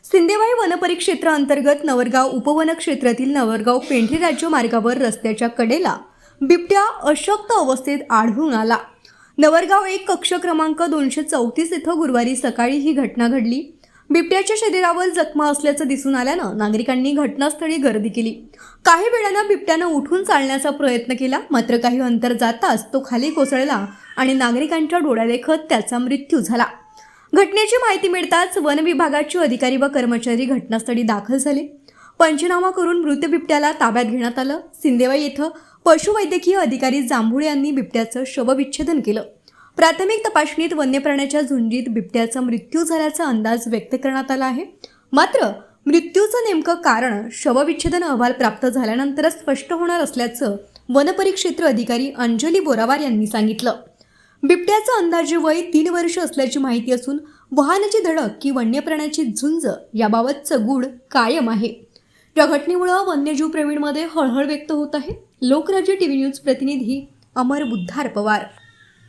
सिंदेवाही वनपरिक्षेत्र अंतर्गत नवरगाव उपवन क्षेत्रातील नवरगाव पेंढरी राज्य मार्गावर रस्त्याच्या कडेला बिबट्या अशक्त अवस्थेत आढळून आला। नवरगाव 1 कक्ष क्रमांक 234 येथे गुरुवारी सकाळी ही घटना घडली। बिबट्याच्या शरीरावर जखमा असल्याचं दिसून आल्यानं नागरिकांनी घटनास्थळी गर्दी केली। काही वेळानं बिबट्यानं उठून चालण्याचा प्रयत्न केला, मात्र काही अंतर जाताच तो खाली कोसळला आणि नागरिकांच्या डोळ्यादेखत त्याचा मृत्यू झाला। घटनेची माहिती मिळताच वन विभागाचे अधिकारी व कर्मचारी घटनास्थळी दाखल झाले। पंचनामा करून मृत बिबट्याला ताब्यात घेण्यात आलं। सिंदेवाई येथे पशुवैद्यकीय अधिकारी जांभुळे यांनी बिबट्याचं शवविच्छेदन केलं। प्राथमिक तपासणीत वन्य प्राण्याच्या झुंजीत बिबट्याचा मृत्यू झाल्याचा अंदाज व्यक्त करण्यात आला आहे, मात्र मृत्यूचं नेमकं कारण शवविच्छेदन अहवाल प्राप्त झाल्यानंतरच स्पष्ट होणार असल्याचं वनपरिक्षेत्र अधिकारी अंजली बोरावार यांनी सांगितलं। बिबट्याचं अंदाजे वय 3 वर्ष असल्याची माहिती असून वाहनाची धडक की वन्य प्राण्याची झुंज याबाबतचं गूढ कायम आहे। या घटनेमुळे वन्यजीव प्रेमींमध्ये हळहळ व्यक्त होत आहे। लोकराज्य टीव्ही न्यूज प्रतिनिधी अमर बुद्धार पवार।